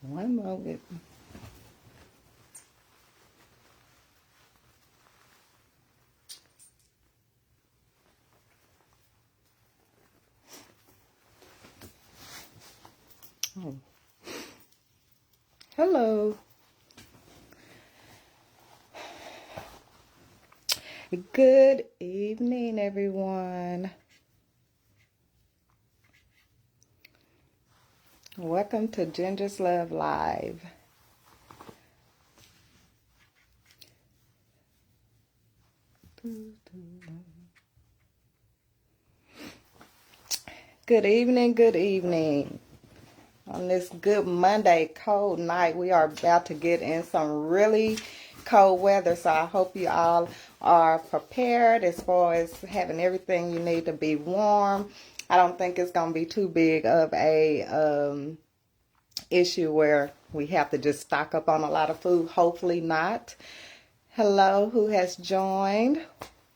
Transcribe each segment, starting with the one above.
One moment. Oh. Hello. Good evening, everyone. Welcome to Ginger's Love Live. Good evening, good evening. On this good Monday, cold night, we are about to get in some really cold weather, so I hope you all are prepared as far as having everything you need to be warm. I don't think it's going to be too big of a issue where we have to just stock up on a lot of food. Hopefully not. Hello, who has joined?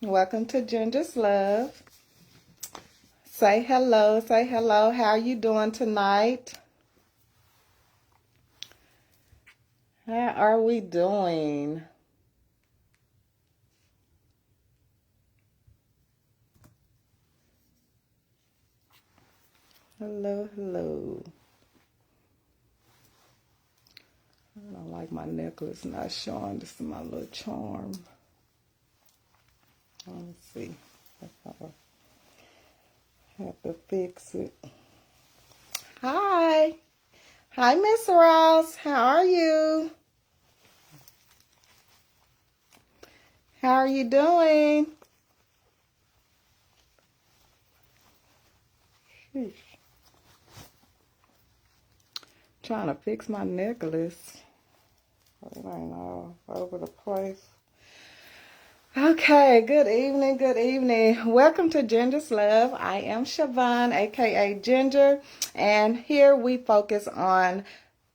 Welcome to Ginger's Love. Say hello, say hello. How are you doing tonight? How are we doing? Hello, hello. I don't like my necklace not showing. This is my little charm. Let's see. I have to fix it. Hi. Hi, Miss Ross. How are you? How are you doing? Sheesh. Trying to fix my necklace. It ain't all over the place. Okay, good evening, good evening. Welcome to Ginger's Love. I am Siobhan, aka Ginger, and here we focus on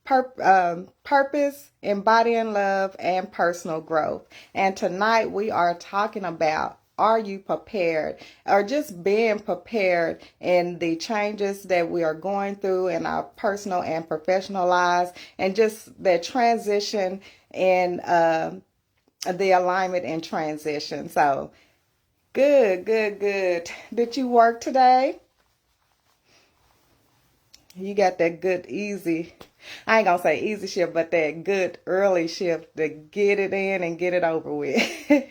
purpose, embodying love, and personal growth. And tonight we are talking about, are you prepared, or just being prepared in the changes that we are going through in our personal and professional lives, and just that transition in the alignment and transition. So good, good, good. Did you work today? You got that good, easy, I ain't gonna say easy shift, but that good early shift to get it in and get it over with.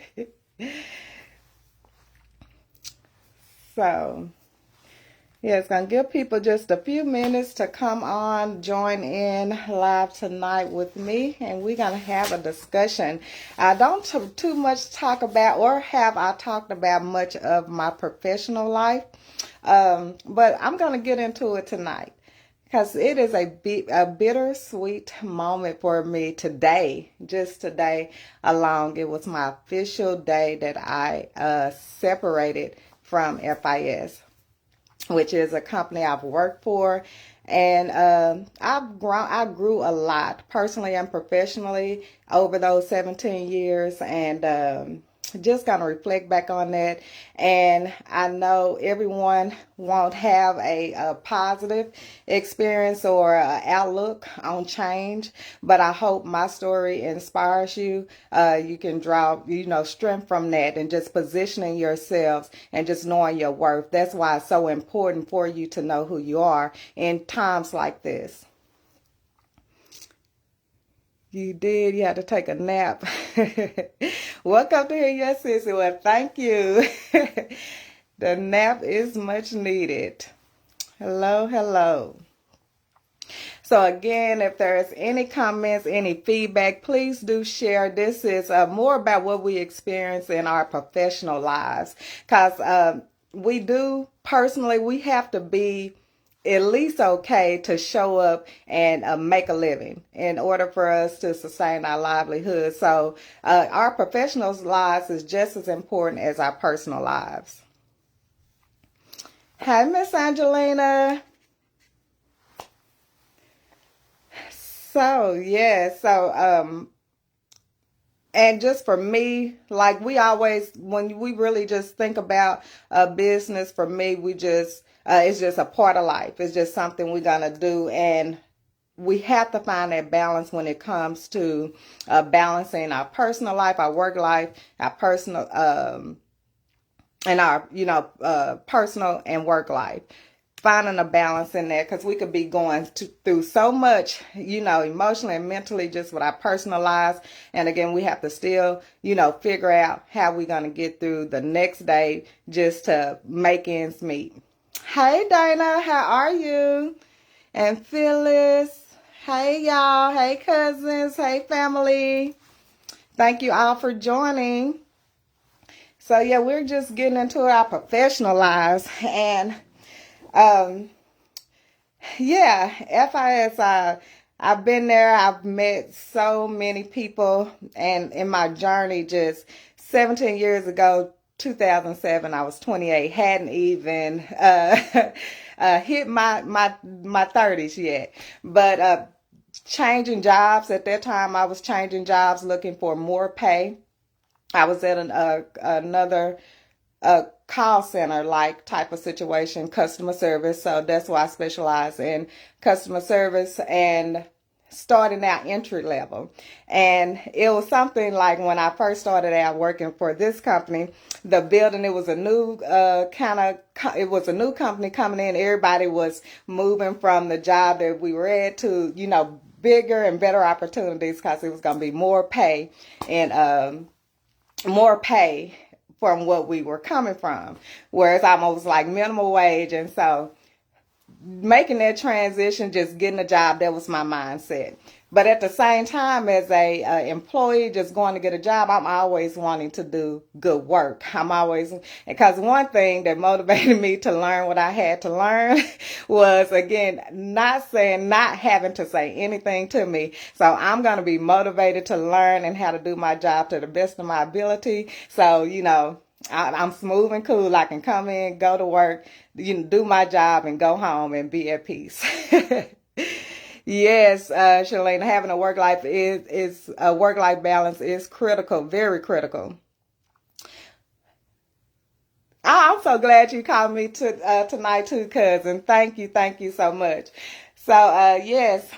So, yeah, it's going to give people just a few minutes to come on, join in live tonight with me, and we're going to have a discussion. I don't too much talk about, or have I talked about much of my professional life, but I'm going to get into it tonight. Because it is a bittersweet moment for me today, just today alone. It was my official day that I separated from FIS, which is a company I've worked for. And I grew a lot personally and professionally over those 17 years. And just going to reflect back on that. And I know everyone won't have a positive experience or outlook on change, but I hope my story inspires you. You can draw, strength from that, and just positioning yourselves and just knowing your worth. That's why it's so important for you to know who you are in times like this. You did. You had to take a nap. Welcome to Hear Your Sissy. Well, thank you. The nap is much needed. Hello, hello. So again, if there's any comments, any feedback, please do share. This is more about what we experience in our professional lives. Because we have to be at least okay to show up and make a living in order for us to sustain our livelihood. So our professional lives is just as important as our personal lives. Hi, Miss Angelina. So, yeah, and just for me, like we always, when we really just think about a business, for me, it's just a part of life. It's just something we're going to do. And we have to find that balance when it comes to balancing our personal life, our work life, our personal and our personal and work life. Finding a balance in there, because we could be going through so much, emotionally and mentally, just with our personal lives. And again, we have to still, figure out how we're going to get through the next day just to make ends meet. Hey, Dana, how are you? And Phyllis, hey, y'all. Hey, cousins. Hey, family. Thank you all for joining. So, yeah, we're just getting into our professional lives. And yeah, FIS, I've been there. I've met so many people, and in my journey, just 17 years ago, 2007, I was 28, hadn't even hit my 30s yet, but changing jobs. At that time, I was changing jobs, looking for more pay. I was at another call center like type of situation, customer service. So that's why I specialize in customer service and starting out entry level. And it was something like when I first started out working for this company, the building, it was a new it was a new company coming in. Everybody was moving from the job that we were at to, bigger and better opportunities, because it was going to be more pay and more pay from what we were coming from, whereas almost like minimum wage. And so making that transition, just getting a job, that was my mindset. But at the same time, as a employee just going to get a job, I'm always wanting to do good work. Because one thing that motivated me to learn what I had to learn was, again, not having to say anything to me. So I'm going to be motivated to learn and how to do my job to the best of my ability. So, I'm smooth and cool. I can come in, go to work, do my job, and go home and be at peace. Yes, Shalane, having a work life is a work life balance is critical, very critical. I'm so glad you called me tonight too, cousin. Thank you so much. So yes.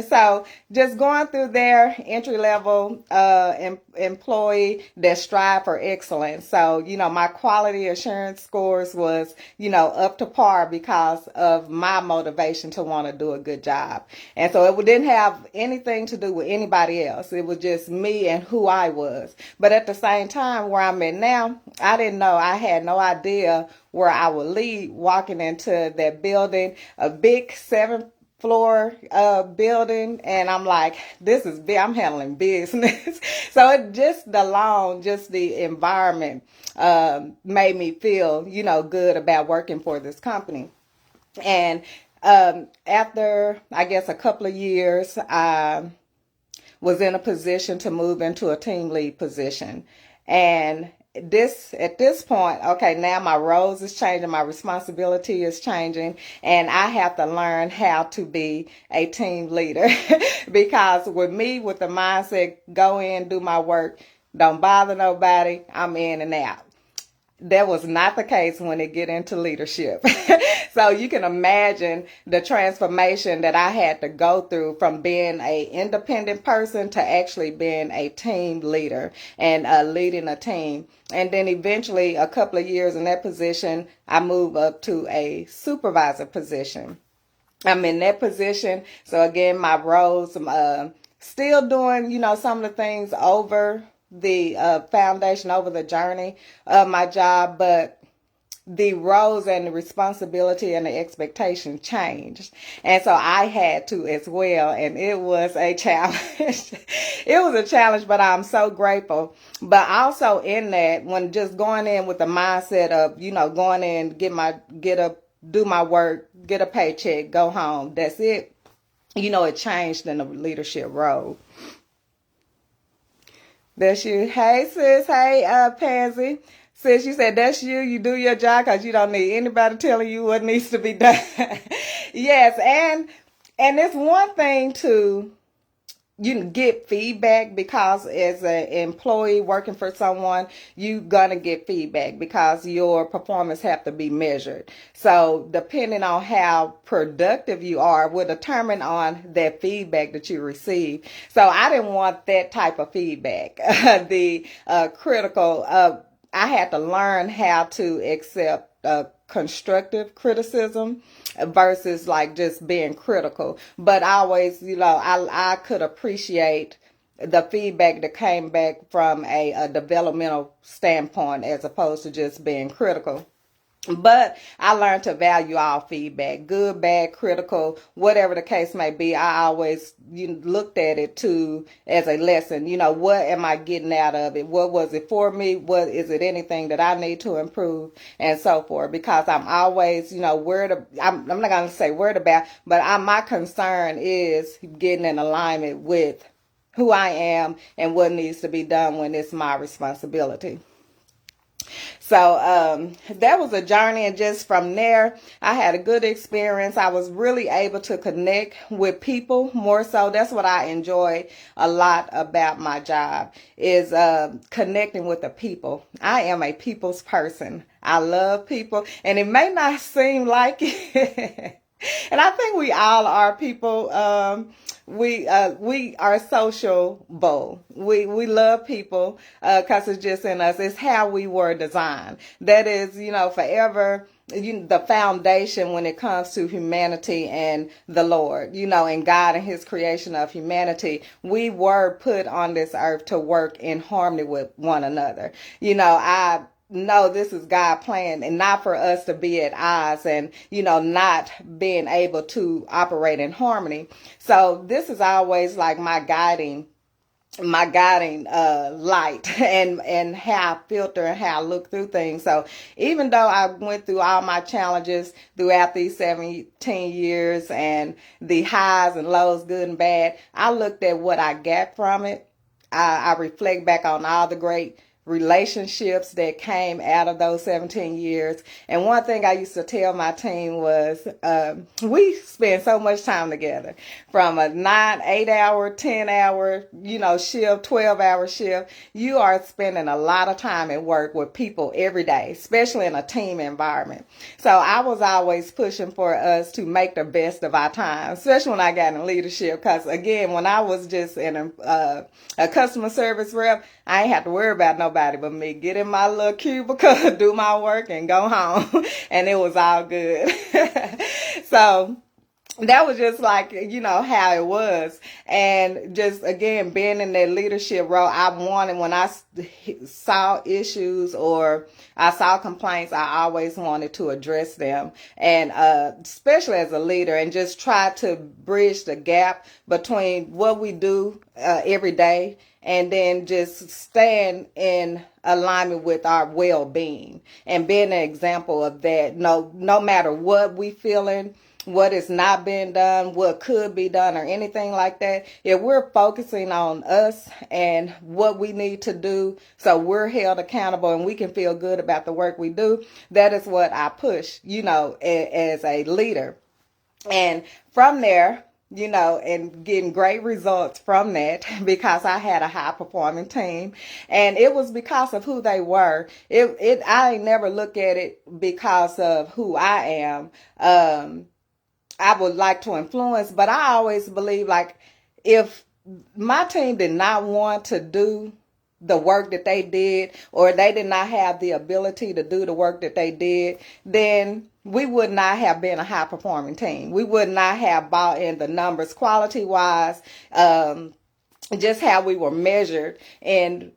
So just going through their entry level employee that strive for excellence. So, my quality assurance scores was, up to par because of my motivation to want to do a good job. And so it didn't have anything to do with anybody else. It was just me and who I was. But at the same time, where I'm at now, I had no idea where I would lead walking into that building, a big 7-floor building, and I'm like, this is big. I'm handling business. So it just the environment made me feel, good about working for this company. And after, I guess, a couple of years, I was in a position to move into a team lead position. And at this point, okay, now my roles is changing, my responsibility is changing, and I have to learn how to be a team leader. Because with the mindset, go in, do my work, don't bother nobody, I'm in and out. That was not the case when it get into leadership. So you can imagine the transformation that I had to go through from being an independent person to actually being a team leader and leading a team. And then eventually, a couple of years in that position, I moved up to a supervisor position. I'm in that position. So again, my roles, still doing, some of the things over the foundation, over the journey of my job, but the roles and the responsibility and the expectation changed. And so I had to as well. And it was a challenge. It was a challenge, but I'm so grateful. But also in that, when just going in with the mindset of, going in, do my work, get a paycheck, go home. That's it. It changed in the leadership role. That's you. Hey, sis. Hey, Pansy. Sis, you said that's you. You do your job because you don't need anybody telling you what needs to be done. Yes, and it's one thing to you get feedback, because as an employee working for someone, you're gonna get feedback because your performance have to be measured. So depending on how productive you are will determine on that feedback that you receive. So I didn't want that type of feedback. The critical, I had to learn how to accept constructive criticism versus like just being critical. But I always, I could appreciate the feedback that came back from a developmental standpoint as opposed to just being critical. But I learned to value all feedback, good, bad, critical, whatever the case may be. I always looked at it too as a lesson. What am I getting out of it? What was it for me? What is it? Anything that I need to improve, and so forth? Because I'm always, I'm not going to say worried about, but my concern is getting in alignment with who I am and what needs to be done when it's my responsibility. So that was a journey, and just from there, I had a good experience. I was really able to connect with people more so. That's what I enjoy a lot about my job, is connecting with the people. I am a people's person. I love people, and it may not seem like it. And I think we all are people. We are sociable. We love people because it's just in us. It's how we were designed. That is, forever the foundation when it comes to humanity and the Lord, and God and His creation of humanity. We were put on this earth to work in harmony with one another. I no, this is God plan, and not for us to be at odds and, not being able to operate in harmony. So this is always like my guiding light and how I filter and how I look through things. So even though I went through all my challenges throughout these 17 years and the highs and lows, good and bad, I looked at what I got from it. I reflect back on all the great relationships that came out of those 17 years. And one thing I used to tell my team was, we spend so much time together, from a 8-hour, 10-hour, shift, 12-hour shift. You are spending a lot of time at work with people every day, especially in a team environment. So I was always pushing for us to make the best of our time, especially when I got in leadership. Because again, when I was just in a customer service rep, I ain't have to worry about nobody but me. Get in my little cubicle, do my work, and go home. And it was all good. So that was just like, how it was. And just, again, being in that leadership role, I wanted, when I saw issues or I saw complaints, I always wanted to address them. And especially as a leader, and just try to bridge the gap between what we do every day and then just stand in alignment with our well-being and being an example of that. No matter what we feeling, what is not being done, what could be done, or anything like that, if we're focusing on us and what we need to do so we're held accountable and we can feel good about the work we do, that is what I push, as a leader. And from there, and getting great results from that, because I had a high performing team, and it was because of who they were. I never look at it because of who I am. I would like to influence, but I always believe, like, if my team did not want to do the work that they did, or they did not have the ability to do the work that they did, then we would not have been a high performing team. We would not have bought in the numbers quality wise, just how we were measured and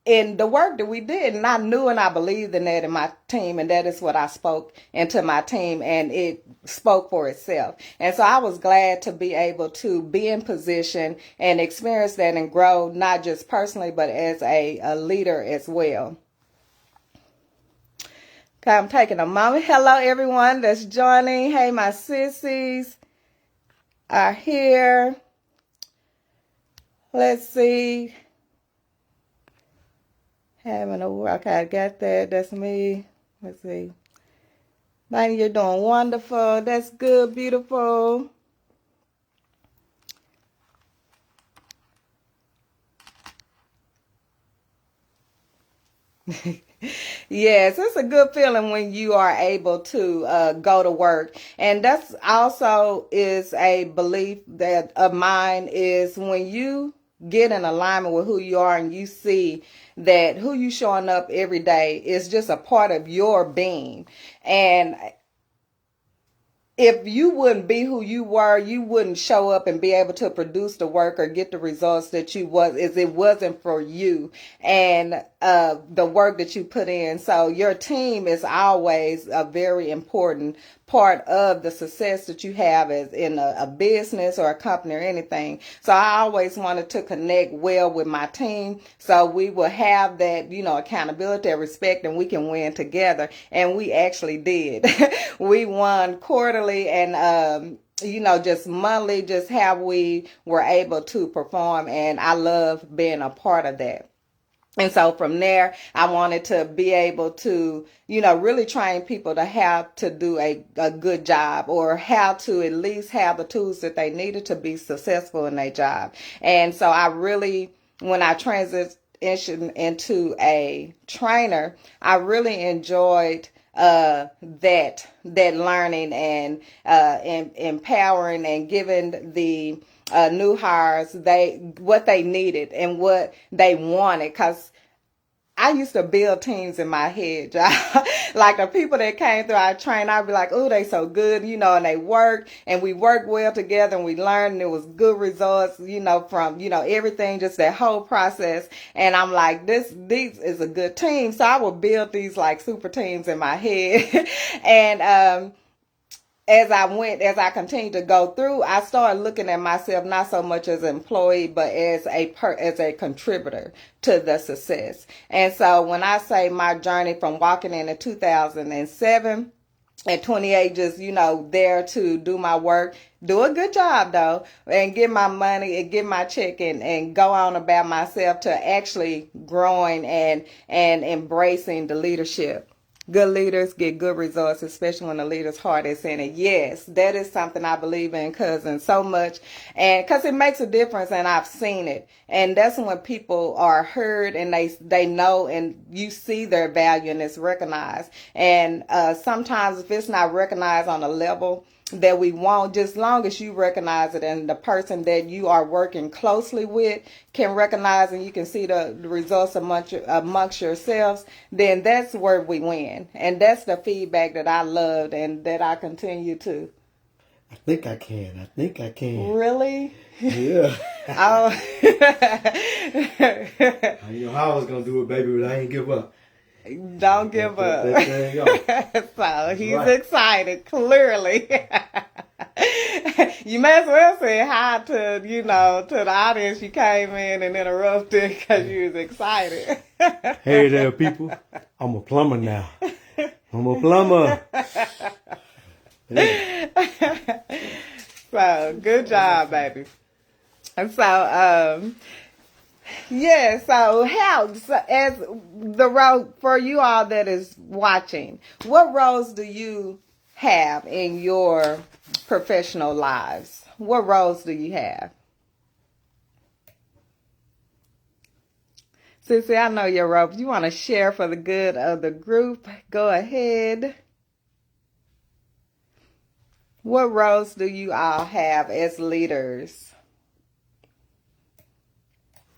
in the work that we did. And I knew and I believed in that in my team, and that is what I spoke into my team, and it spoke for itself. And so I was glad to be able to be in position and experience that and grow, not just personally, but as a leader as well. Okay, I'm taking a moment. Hello, everyone that's joining. Hey, my sissies are here. Let's see. Having a work. Okay, I got that. That's me. Let's see. Lady, you're doing wonderful. That's good, beautiful. Yes, it's a good feeling when you are able to go to work. And that's also is a belief that of mine is when you get in alignment with who you are and you see that who you showing up every day is just a part of your being. And if you wouldn't be who you were, you wouldn't show up and be able to produce the work or get the results that you was if it wasn't for you and the work that you put in. So your team is always a very important part of the success that you have as in a business or a company or anything. So I always wanted to connect well with my team so we will have that, accountability and respect, and we can win together. And we actually did. We won quarterly and just monthly, just how we were able to perform. And I love being a part of that. And so from there, I wanted to be able to, really train people to how to do a good job or how to at least have the tools that they needed to be successful in their job. And so I really, when I transitioned into a trainer, I really enjoyed that learning and empowering and giving the new hires what they needed and what they wanted, because I used to build teams in my head, y'all. Like the people that came through our training, I'd be like, oh, they so good, and they work and we worked well together and we learned and it was good results, from, everything, just that whole process. And I'm like, these is a good team. So I would build these like super teams in my head. And, as I continued to go through, I started looking at myself not so much as an employee, but as a contributor to the success. And so when I say my journey from walking in 2007 at 28, just, there to do my work, do a good job though, and get my money and get my check and go on about myself to actually growing and embracing the leadership. Good leaders get good results, especially when the leader's heart is in it. Yes, that is something I believe in, cousin, so much. And because it makes a difference, and I've seen it. And that's when people are heard and they know and you see their value and it's recognized. And sometimes if it's not recognized on a level that we want, just long as you recognize it and the person that you are working closely with can recognize and you can see the results amongst yourselves, then that's where we win. And that's the feedback that I loved and that I continue to. I think I can. Really? Yeah. Oh. You know how I was going to do it, baby, but I ain't give up. Don't give up. So he's excited, clearly. You may as well say hi to, to the audience. You came in and interrupted because you was excited. Hey there, people. I'm a plumber now. I'm a plumber. Yeah. So, good job, baby. And so, yeah, so as the role for you all that is watching, what roles do you have in your professional lives? What roles do you have? Sissy, I know your role. You want to share for the good of the group? Go ahead. What roles do you all have as leaders?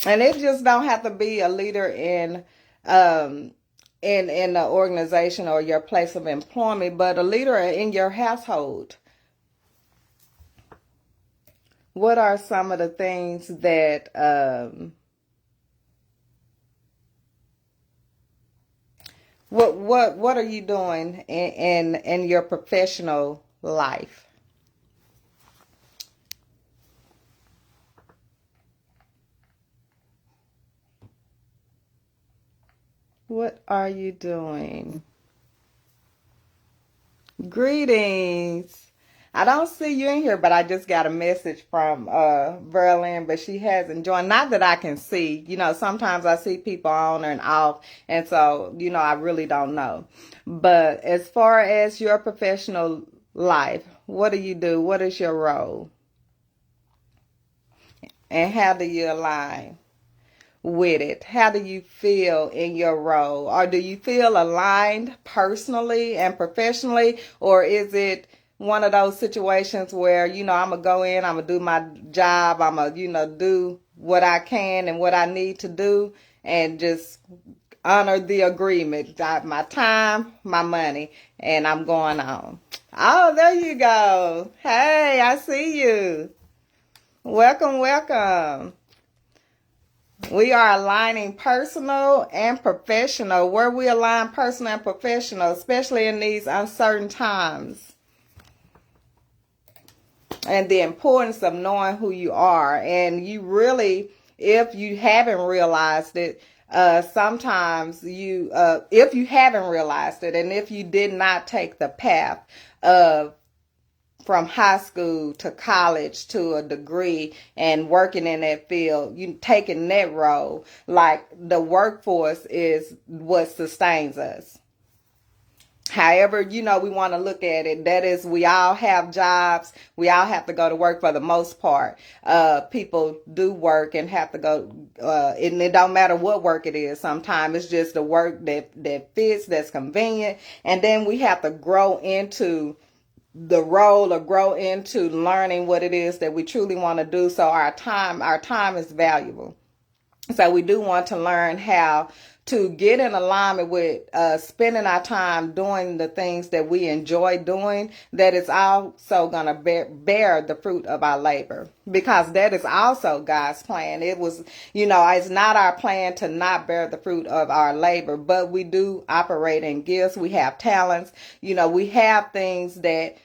And it just don't have to be a leader in the organization or your place of employment, but a leader in your household. What are some of the things that what are you doing in your professional life? What are you doing? Greetings. I don't see you in here, but I just got a message from Berlin, but she hasn't joined. Not that I can see. Sometimes I see people on and off, and so, I really don't know. But as far as your professional life, what do you do? What is your role? And how do you align? with it? How do you feel in your role? Or do you feel aligned personally and professionally? Or is it one of those situations where, I'm going to go in, I'm going to do my job, I'm going to, do what I can and what I need to do and just honor the agreement, my time, my money, and I'm going on. Oh, there you go. Hey, I see you. Welcome, welcome. We are aligning personal and professional. Where we align personal and professional, especially in these uncertain times. And the importance of knowing who you are. And you really, if you haven't realized it, sometimes if you haven't realized it, and if you did not take the path of from high school to college to a degree and working in that field, you taking that role, like the workforce is what sustains us. However, we want to look at it. That is, we all have jobs. We all have to go to work for the most part. People do work and have to go, and it don't matter what work it is. Sometimes it's just the work that fits, that's convenient. And then we have to grow into the role or grow into learning what it is that we truly want to do. So our time is valuable. So we do want to learn how to get in alignment with spending our time doing the things that we enjoy doing, that is also going to bear the fruit of our labor, because that is also God's plan. It was, it's not our plan to not bear the fruit of our labor, but we do operate in gifts. We have talents, we have things that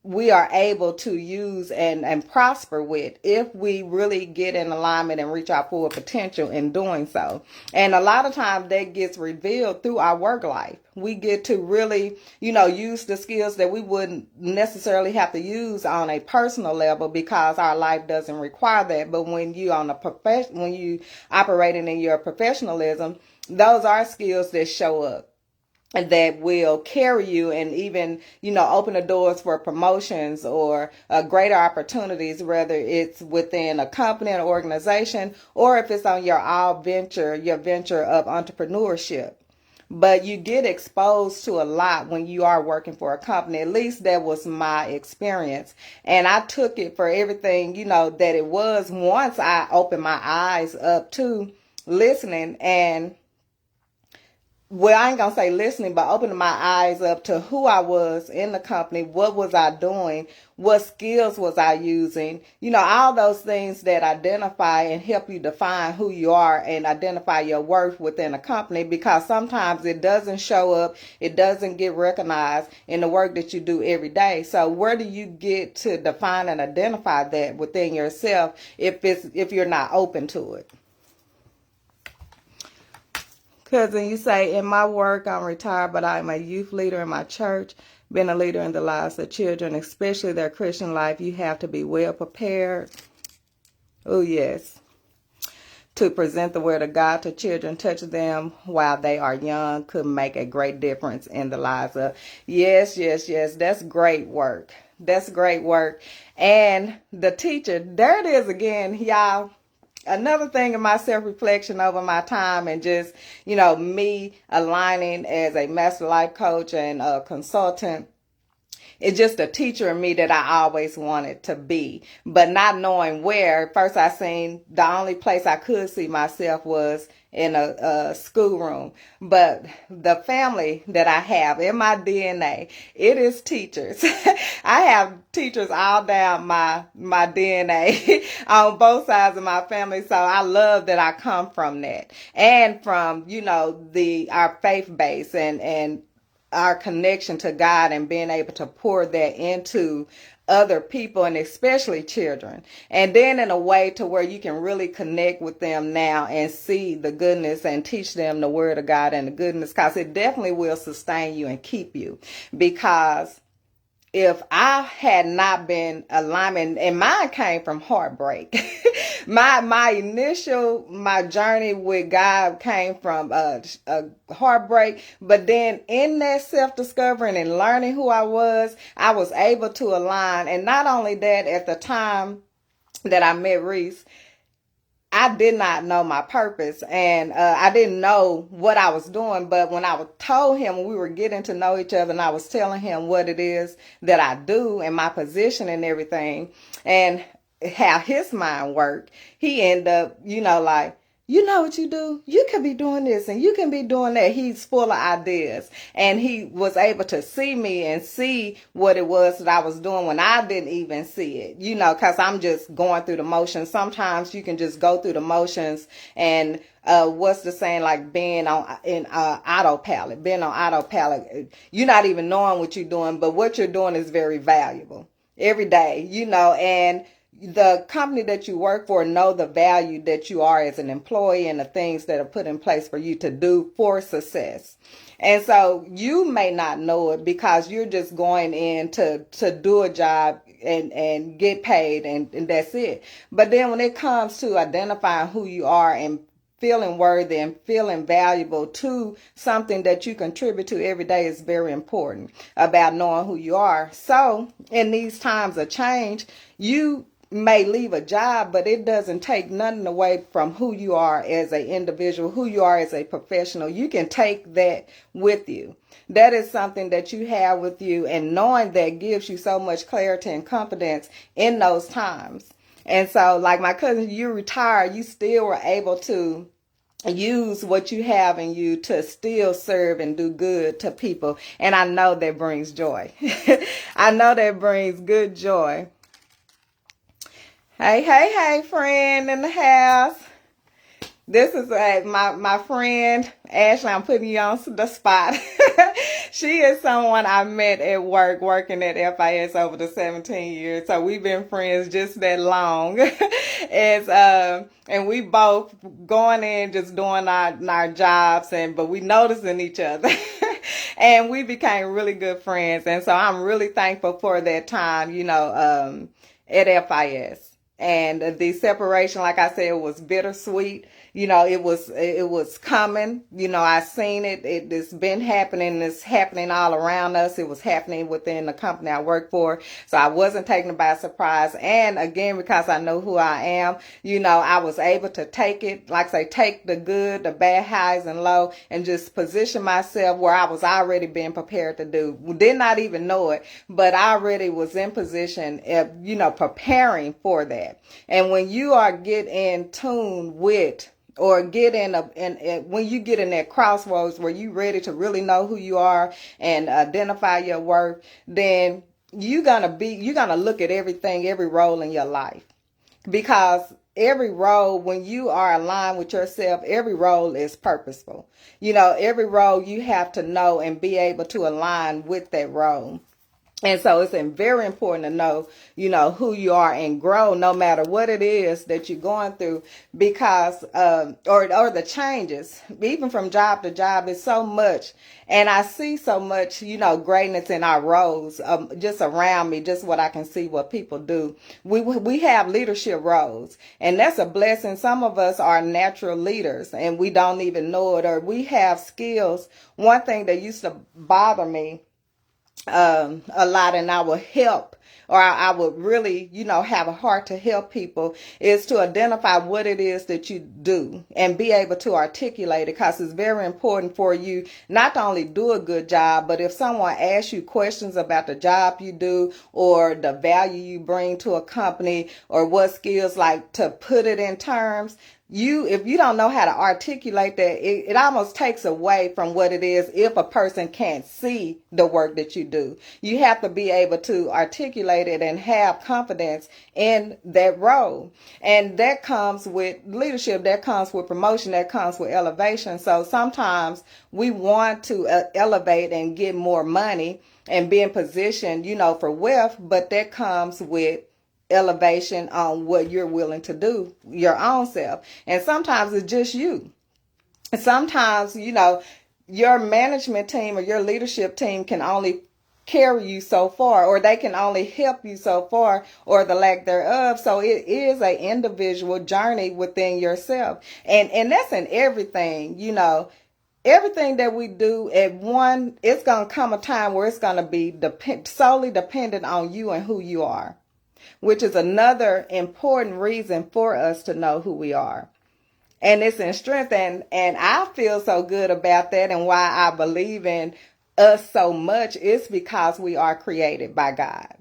we are able to use and prosper with if we really get in alignment and reach our full potential in doing so. And a lot of times that gets revealed through our work life. We get to really, use the skills that we wouldn't necessarily have to use on a personal level because our life doesn't require that. But when you when you operating in your professionalism, those are skills that show up that will carry you and even, open the doors for promotions or greater opportunities, whether it's within a company or organization, or if it's on your venture of entrepreneurship. But you get exposed to a lot when you are working for a company. At least that was my experience. And I took it for everything, that it was once I opened my eyes up to listening and I ain't gonna say listening, but opening my eyes up to who I was in the company, what was I doing, what skills was I using, all those things that identify and help you define who you are and identify your worth within a company, because sometimes it doesn't show up, it doesn't get recognized in the work that you do every day. So where do you get to define and identify that within yourself if you're not open to it? Cousin, you say, in my work, I'm retired, but I'm a youth leader in my church. Being a leader in the lives of children, especially their Christian life, you have to be well prepared. Oh, yes. To present the word of God to children, touch them while they are young could make a great difference in the lives of. Yes. That's great work. That's great work. And the teacher, there it is again, y'all. Another thing in my self-reflection over my time and just, me aligning as a master life coach and a consultant, it's just a teacher in me that I always wanted to be, but not knowing where. First, I seen the only place I could see myself was in a schoolroom. But the family that I have in my DNA, it is teachers. I have teachers all down my DNA on both sides of my family. So I love that I come from that and from, our faith base and our connection to God and being able to pour that into other people and especially children. And then in a way to where you can really connect with them now and see the goodness and teach them the word of God and the goodness, because it definitely will sustain you and keep you. Because if I had not been alignment, and mine came from heartbreak. my journey with God came from a heartbreak. But then in that self-discovering and learning who I was able to align. And not only that, at the time that I met Reese, I did not know my purpose, and I didn't know what I was doing. But when I told him, when we were getting to know each other, and I was telling him what it is that I do and my position and everything, and how his mind worked, he ended up, like, you know what you do? You could be doing this and you can be doing that. He's full of ideas. And he was able to see me and see what it was that I was doing when I didn't even see it, because I'm just going through the motions. Sometimes you can just go through the motions and what's the saying, like being on autopilot, you're not even knowing what you're doing, but what you're doing is very valuable every day, and the company that you work for know the value that you are as an employee and the things that are put in place for you to do for success. And so you may not know it because you're just going in to do a job and get paid and that's it. But then when it comes to identifying who you are and feeling worthy and feeling valuable to something that you contribute to every day is very important about knowing who you are. So in these times of change, you may leave a job, but it doesn't take nothing away from who you are as an individual, who you are as a professional. You can take that with you. That is something that you have with you, and knowing that gives you so much clarity and confidence in those times. And so, like my cousin, you retired, you still were able to use what you have in you to still serve and do good to people. And I know that brings joy. I know that brings good joy. Hey, friend in the house. This is my friend, Ashley. I'm putting you on the spot. She is someone I met at work, working at FIS over the 17 years. So we've been friends just that long. And we both going in, just doing our jobs, but we noticing each other. And we became really good friends. And so I'm really thankful for that time, at FIS. And the separation, like I said, was bittersweet. It was coming. I seen it. It's been happening. It's happening all around us. It was happening within the company I work for. So I wasn't taken by surprise. And again, because I know who I am, I was able to take it, like I say, take the good, the bad, highs and low, and just position myself where I was already being prepared to do. Did not even know it, but I already was in position of, preparing for that. And when you are get in tune with, or get when you get in that crossroads where you ready to really know who you are and identify your worth, then you're gonna look at everything, every role in your life, because every role, when you are aligned with yourself, every role is purposeful. Every role you have to know and be able to align with that role. And so it's very important to know, who you are and grow no matter what it is that you're going through, because, or the changes, even from job to job, is so much. And I see so much, greatness in our roles, just around me, just what I can see, what people do. We have leadership roles, and that's a blessing. Some of us are natural leaders and we don't even know it, or we have skills. One thing that used to bother me a lot, and I would help, or I would really, have a heart to help people, is to identify what it is that you do and be able to articulate it, because it's very important for you not to only do a good job, but if someone asks you questions about the job you do or the value you bring to a company or what skills, like to put it in terms, if you don't know how to articulate that, it almost takes away from what it is if a person can't see the work that you do. You have to be able to articulate it and have confidence in that role. And that comes with leadership, that comes with promotion, that comes with elevation. So sometimes we want to elevate and get more money and be in position, for wealth, but that comes with elevation on what you're willing to do, your own self. And sometimes it's just you. Sometimes, your management team or your leadership team can only carry you so far, or they can only help you so far, or the lack thereof. So it is an individual journey within yourself. And that's in everything, everything that we do it's going to come a time where it's going to be solely dependent on you and who you are. which is another important reason for us to know who we are. And it's in strength, and I feel so good about that, and why I believe in us so much is because we are created by God.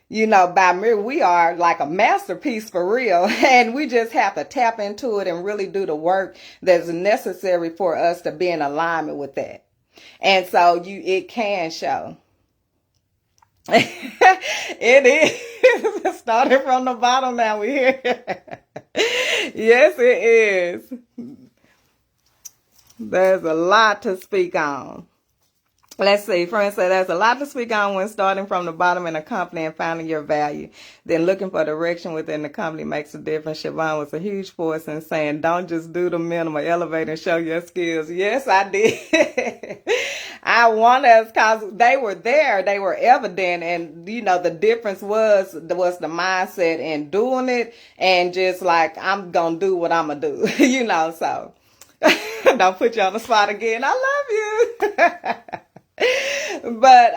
You know, by me, we are like a masterpiece for real, and we just have to tap into it and really do the work that's necessary for us to be in alignment with that. And so it can show. It is. Starting from the bottom now, we here. Yes, it is. There's a lot to speak on. Let's see. Friends say there's a lot to speak on when starting from the bottom in a company and finding your value. Then looking for direction within the company makes a difference. Siobhan was a huge force in saying, don't just do the minimum, elevate and show your skills. Yes, I did. I want us, because they were there. They were evident. And, you know, the difference was the mindset in doing it and just like, I'm going to do what I'm going to do, you know, so don't put you on the spot again. I love you. But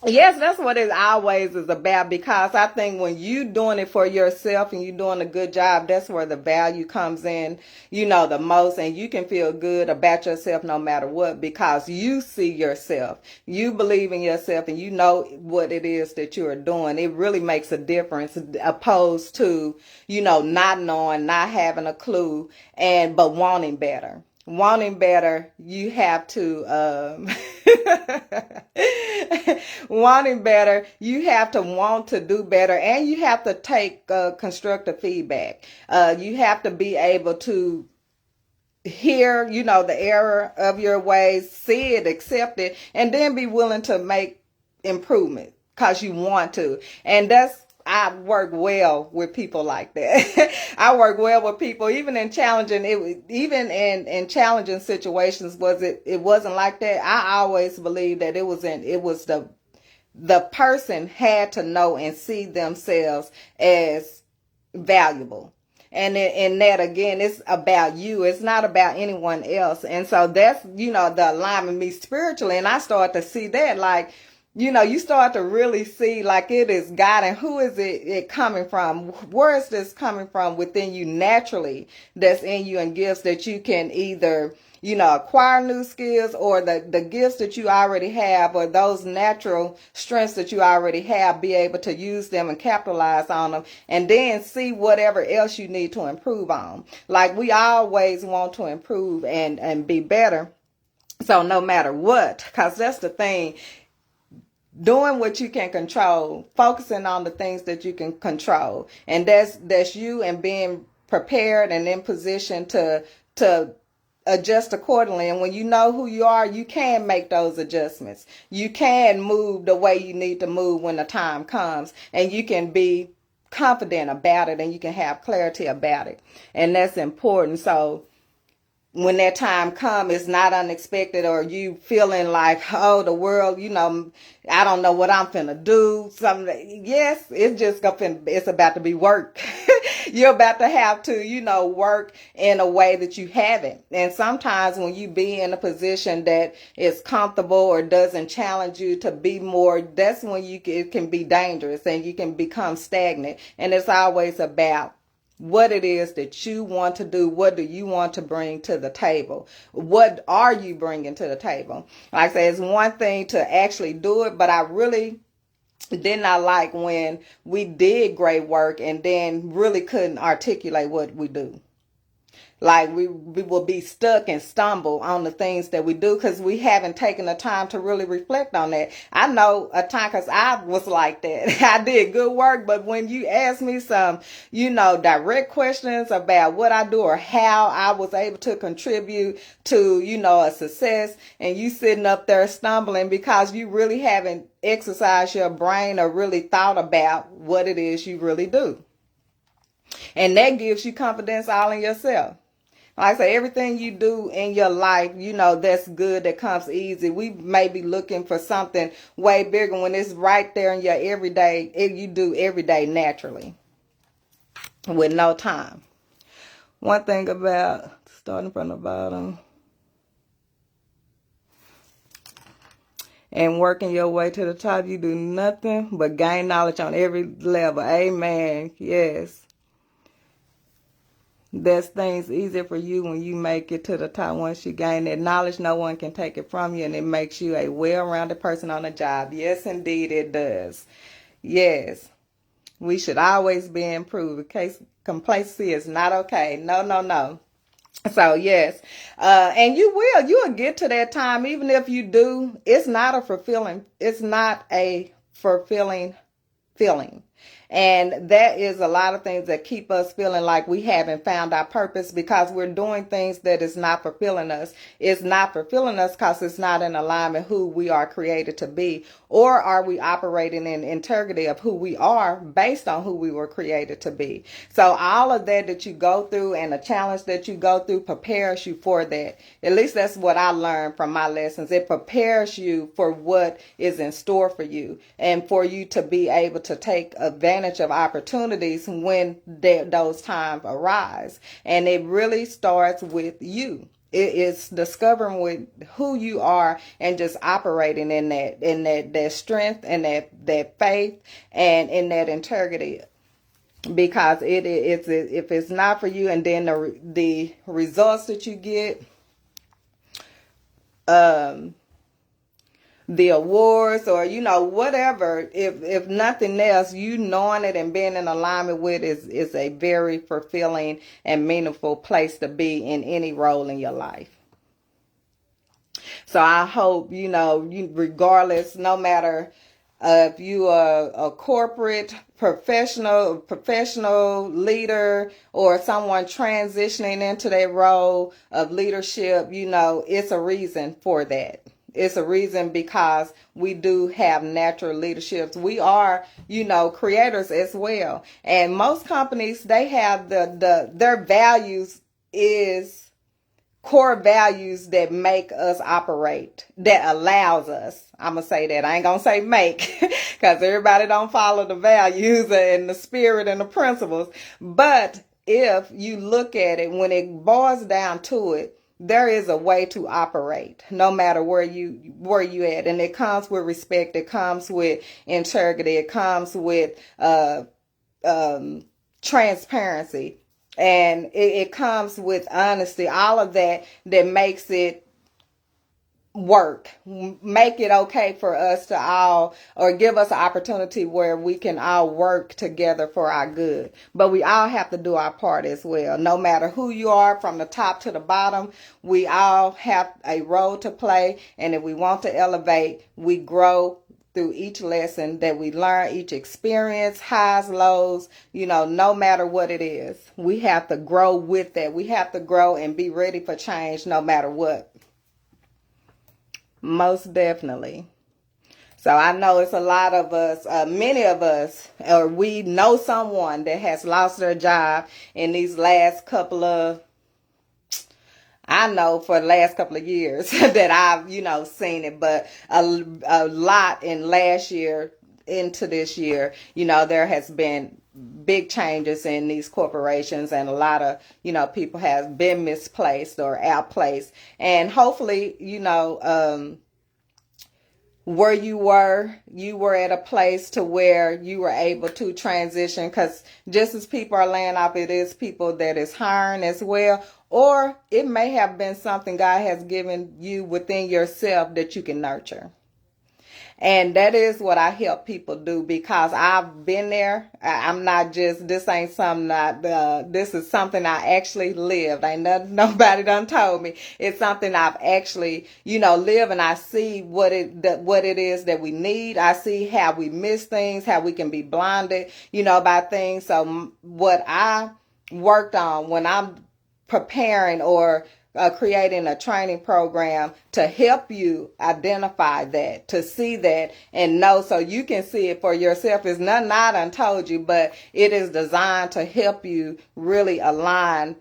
yes, that's what it always is about, because I think when you doing it for yourself and you doing a good job, that's where the value comes in, you know, the most, and you can feel good about yourself no matter what, because you see yourself, you believe in yourself, and you know what it is that you are doing. It really makes a difference opposed to, you know, not knowing, not having a clue, but wanting better. Wanting better, you have to wanting better, you have to want to do better, and you have to take constructive feedback. You have to be able to hear, you know, the error of your ways, see it, accept it, and then be willing to make improvement because you want to. And I work well with people like that. I work well with people, even in challenging, in challenging situations. It wasn't like that. I always believed that it was the person had to know and see themselves as valuable. And in that, again, it's about you. It's not about anyone else. And so that's, you know, the alignment me spiritually. And I started to see that, like, you know, you start to really see like it is God, and who is it coming from? Where is this coming from within you naturally that's in you, and gifts that you can either, you know, acquire new skills, or the gifts that you already have, or those natural strengths that you already have, be able to use them and capitalize on them, and then see whatever else you need to improve on. Like, we always want to improve and be better. So no matter what, because that's the thing, doing what you can control, focusing on the things that you can control. And that's you, and being prepared and in position to adjust accordingly. And when you know who you are, you can make those adjustments. You can move the way you need to move when the time comes, and you can be confident about it, and you can have clarity about it. And that's important. So when that time comes, it's not unexpected, or you feeling like, oh, the world, you know, I don't know what I'm finna do. Something. Yes, it's about to be work. You're about to have to, you know, work in a way that you haven't. And sometimes when you be in a position that is comfortable or doesn't challenge you to be more, that's when it can be dangerous, and you can become stagnant. And it's always about what it is that you want to do. What do you want to bring to the table? What are you bringing to the table? Like I say, it's one thing to actually do it, but I really did not like when we did great work and then really couldn't articulate what we do. Like we will be stuck and stumble on the things that we do because we haven't taken the time to really reflect on that. I know a time, because I was like that. I did good work, but when you ask me some, you know, direct questions about what I do or how I was able to contribute to, you know, a success, and you sitting up there stumbling because you really haven't exercised your brain or really thought about what it is you really do. And that gives you confidence all in yourself. Like I say, everything you do in your life, you know, that's good, that comes easy. We may be looking for something way bigger when it's right there in your everyday, you do every day naturally with no time. One thing about starting from the bottom. and working your way to the top. You do nothing but gain knowledge on every level. Amen. Yes. There's things easier for you when you make it to the top. Once you gain that knowledge, no one can take it from you, and it makes you a well-rounded person on the job. Yes, indeed, it does. Yes. We should always be improved. Case complacency is not okay. No, no, no. So yes, and you will get to that time. Even if you do, it's not a fulfilling feeling. And that is a lot of things that keep us feeling like we haven't found our purpose, because we're doing things that is not fulfilling us. It's not fulfilling us because it's not in alignment who we are created to be. Or are we operating in integrity of who we are based on who we were created to be? So all of that you go through and the challenge that you go through prepares you for that. At least that's what I learned from my lessons. It prepares you for what is in store for you, and for you to be able to take advantage of opportunities when those times arise. And it really starts with you. It is discovering with who you are and just operating in that strength and that faith and in that integrity. Because if it's not for you, and then the results that you get, the awards, or whatever, if nothing else, you knowing it and being in alignment with is a very fulfilling and meaningful place to be in any role in your life. So I hope regardless, no matter if you are a corporate professional leader, or someone transitioning into that role of leadership, it's a reason for that. It's a reason, because we do have natural leaderships. We are, creators as well. And most companies, they have their values is core values that make us operate, that allows us. I'm going to say that. I ain't going to say make, because everybody don't follow the values and the spirit and the principles. But if you look at it, when it boils down to it, there is a way to operate, no matter where you at. And it comes with respect. It comes with integrity. It comes with transparency. And it comes with honesty. All of that makes it make it okay for us to all, or give us an opportunity where we can all work together for our good. But we all have to do our part as well. No matter who you are, from the top to the bottom, we all have a role to play. And if we want to elevate, we grow through each lesson that we learn, each experience, highs, lows, no matter what it is. We have to grow with that. We have to grow and be ready for change no matter what. Most definitely. So I know it's a lot of us, many of us, or we know someone that has lost their job in these last couple of, I know for the last couple of years that I've, seen it, but a lot in last year into this year, there has been big changes in these corporations, and a lot of, people have been misplaced or outplaced. And hopefully, where you were at a place to where you were able to transition, because just as people are laying off, it is people that is hiring as well. Or it may have been something God has given you within yourself that you can nurture. And that is what I help people do, because I've been there. I'm not just, this ain't something this is something I actually lived. Ain't nothing nobody done told me. It's something I've actually, lived, and I see what it is that we need. I see how we miss things, how we can be blinded, by things. So what I worked on when I'm preparing or creating a training program to help you identify that, to see that and know, so you can see it for yourself. It's nothing I done told you, but it is designed to help you really align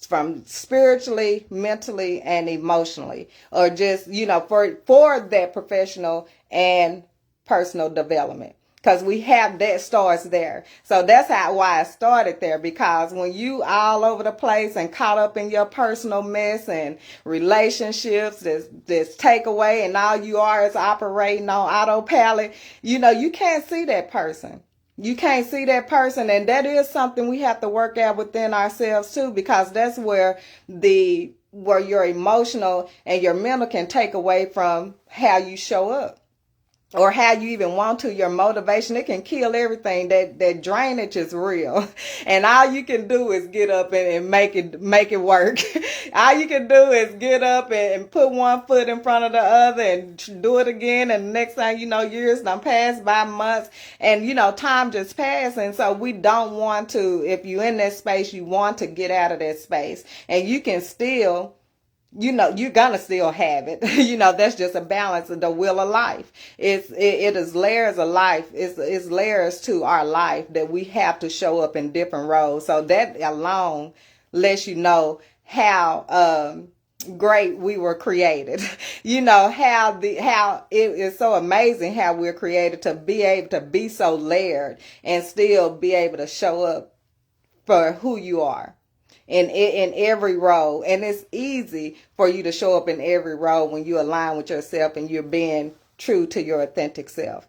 from spiritually, mentally, and emotionally, or just, for that professional and personal development. because we have that starts there. So that's why I started there, because when you all over the place and caught up in your personal mess and relationships, this takeaway, and all you are is operating on autopilot, you can't see that person. You can't see that person, and that is something we have to work out within ourselves too, because that's where your emotional and your mental can take away from how you show up or how you even want to. Your motivation, it can kill everything. That drainage is real, and all you can do is get up and make it work. All you can do is get up and put one foot in front of the other and do it again, and the next thing you know, years done pass by, months, and time just passed. And so we don't want to, if you're in that space, you want to get out of that space, and you can still, you're gonna still have it. That's just a balance of the wheel of life. It is layers of life. It's layers to our life that we have to show up in different roles. So that alone lets you know how great we were created. How it is so amazing how we're created to be able to be so layered and still be able to show up for who you are in every role. And it's easy for you to show up in every role when you align with yourself and you're being true to your authentic self.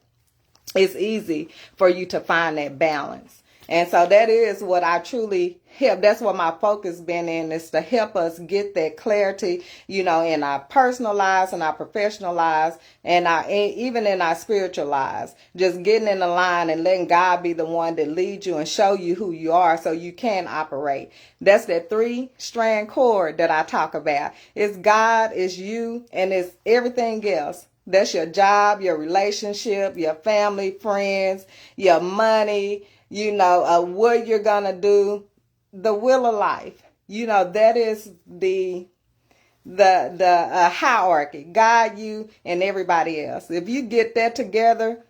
It's easy for you to find that balance. And so that is what I truly help. That's what my focus been in, is to help us get that clarity, in our personal lives and our professional lives and even in our spiritual lives. Just getting in the line and letting God be the one that leads you and show you who you are so you can operate. That's that 3-strand cord that I talk about. It's God, it's you, and it's everything else. That's your job, your relationship, your family, friends, your money, what you're going to do, the will of life. That is the hierarchy. God, you, and everybody else. If you get that together,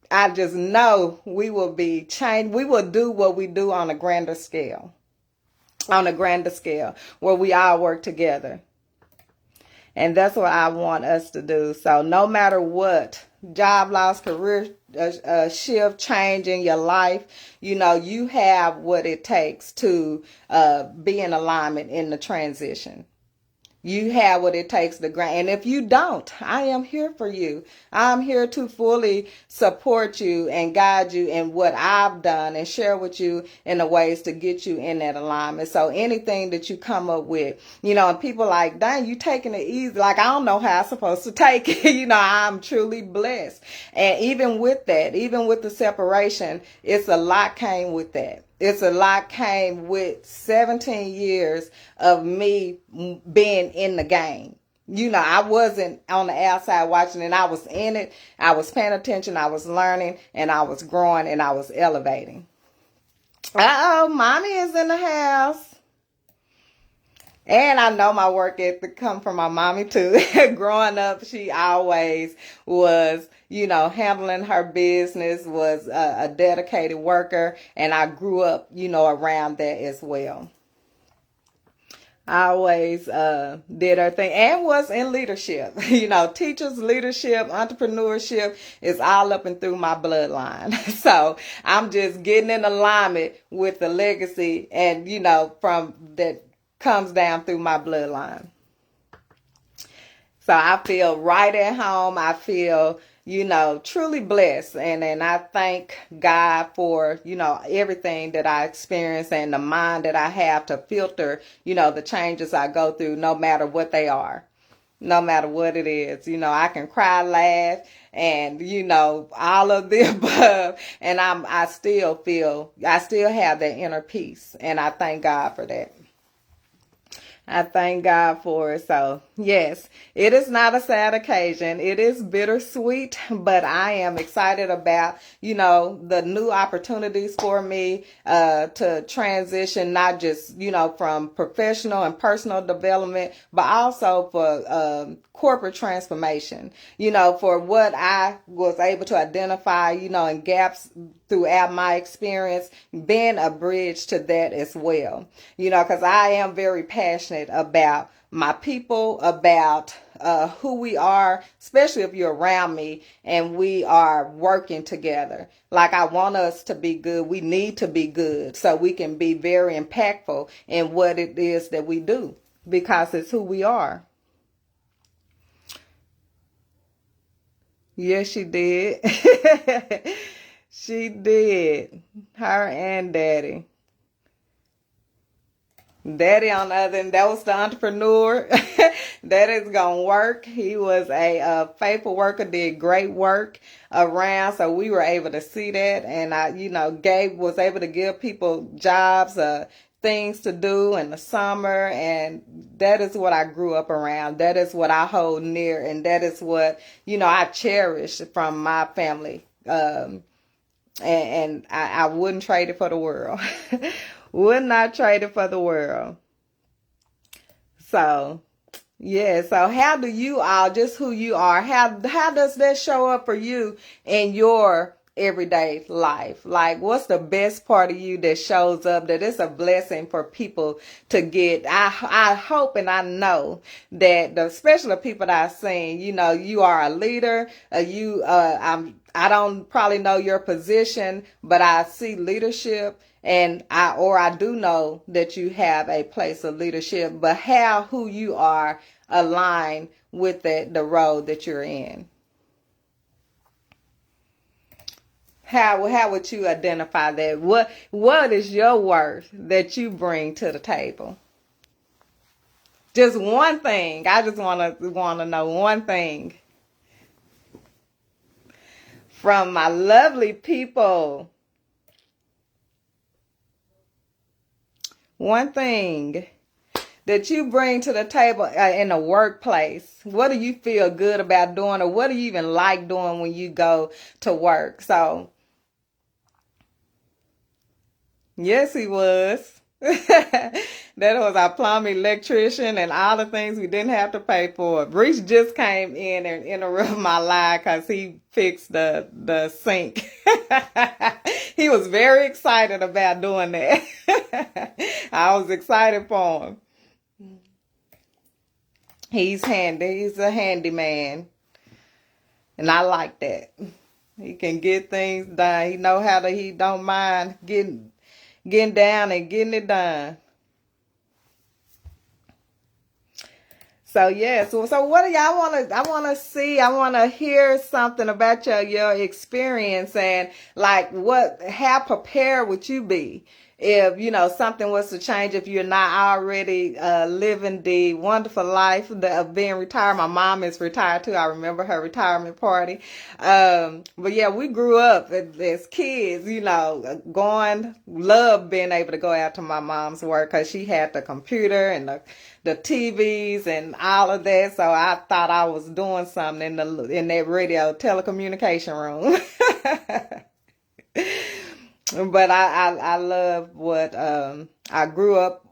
I just know we will be changed. We will do what we do on a grander scale. Where we all work together. And that's what I want us to do. So no matter what, job loss, career shift, change in your life, you have what it takes to be in alignment in the transition. You have what it takes to grind. And if you don't, I am here for you. I'm here to fully support you and guide you in what I've done and share with you in the ways to get you in that alignment. So anything that you come up with, and people like, dang, you taking it easy. Like, I don't know how I'm supposed to take it. I'm truly blessed. And even with that, even with the separation, it's a lot came with that. It's a lot came with 17 years of me being in the game. I wasn't on the outside watching, and I was in it. I was paying attention. I was learning, and I was growing, and I was elevating. Mommy is in the house. And I know my work ethic come from my mommy too. Growing up, she always was, handling her business, was a dedicated worker. And I grew up, around that as well. I always did her thing and was in leadership. Teachers, leadership, entrepreneurship is all up and through my bloodline. So I'm just getting in alignment with the legacy and, from that comes down through my bloodline. So I feel right at home. I feel, truly blessed. And I thank God for, everything that I experience and the mind that I have to filter, the changes I go through, no matter what they are, no matter what it is. I can cry, laugh, and, all of the above. And I still have that inner peace. And I thank God for that. I thank God for it. So, yes, it is not a sad occasion. It is bittersweet, but I am excited about, the new opportunities for me to transition, not just, from professional and personal development, but also for corporate transformation, for what I was able to identify, in gaps throughout my experience, being a bridge to that as well, because I am very passionate about my people about who we are, especially if you're around me and we are working together. Like, I want us to be good. We need to be good so we can be very impactful in what it is that we do, because it's who we are. Yes, she did. She did. Her and Daddy. Daddy, on the other end, that was the entrepreneur. That is gonna work. He was a faithful worker, did great work around, so we were able to see that. And Gabe was able to give people jobs, things to do in the summer, and that is what I grew up around. That is what I hold near, and that is what I cherish from my family. And I wouldn't trade it for the world. Would not trade it for the world. So, yeah. So how do you all, just who you are, how does that show up for you in your everyday life? Like, what's the best part of you that shows up that it's a blessing for people to get? I hope and I know that especially the people that I've seen, you are a leader. I don't probably know your position, but I see leadership. And I do know that you have a place of leadership, but who you are align with the role that you're in. How would you identify that? What is your worth that you bring to the table? Just one thing. I just want to know one thing from my lovely people. One thing that you bring to the table in the workplace. What do you feel good about doing, or what do you even like doing when you go to work? So, yes, he was. That was our plumbing, electrician, and all the things we didn't have to pay for. Reese just came in and interrupted my lie because he fixed the sink. He was very excited about doing that. I was excited for him. He's handy. He's a handyman. And I like that. He can get things done. He don't mind getting down and getting it done. So yes, so what do y'all I want to hear something about your experience, and like how prepared would you be if something was to change, if you're not already living the wonderful life of being retired. My mom is retired too. I remember her retirement party. But yeah, we grew up as kids, loved being able to go out to my mom's work because she had the computer and the TVs and all of that. So I thought I was doing something in that radio telecommunication room. But I love what I grew up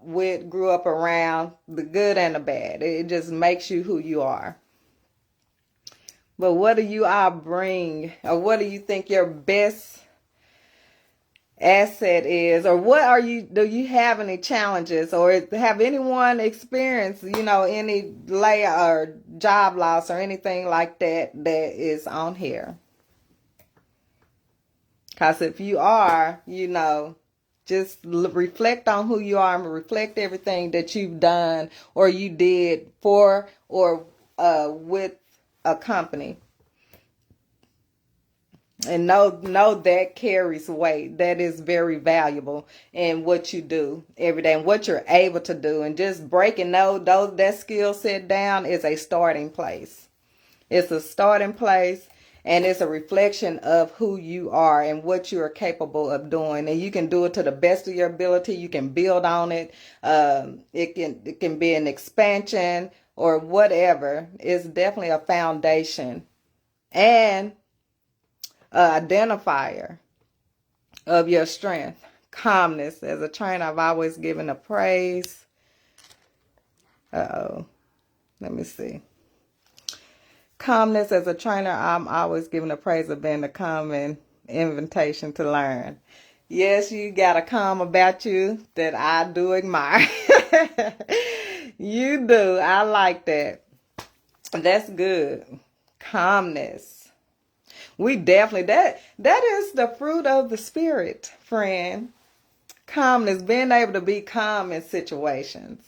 around, the good and the bad. It just makes you who you are. But what do you all bring, or what do you think your best asset is, or do you have any challenges, or have anyone experienced any layoff or job loss or anything like that is on here? Because if you are, just reflect on who you are and reflect everything that you've done or you did for or with a company. And know that carries weight. That is very valuable in what you do every day and what you're able to do. And just breaking that skill set down is a starting place. It's a starting place, and it's a reflection of who you are and what you are capable of doing. And you can do it to the best of your ability. You can build on it. It can be an expansion or whatever. It's definitely a foundation and identifier of your strength. Calmness. As a trainer, I've always given a praise. Let me see. Calmness. As a trainer, I'm always giving a praise of being a common invitation to learn. Yes, you got a calm about you that I do admire. You do. I like that. That's good. Calmness. We definitely, that is the fruit of the spirit, friend. Calmness, being able to be calm in situations.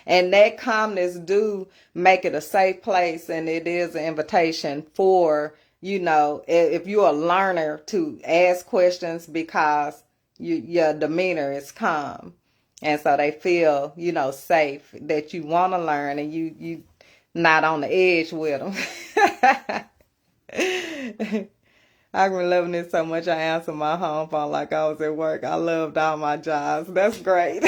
And that calmness do make it a safe place, and it is an invitation for, if you're a learner, to ask questions because your demeanor is calm. And so they feel, safe that you want to learn and you not on the edge with them. I've been loving it so much. I answered my home phone like I was at work. I loved all my jobs. That's great.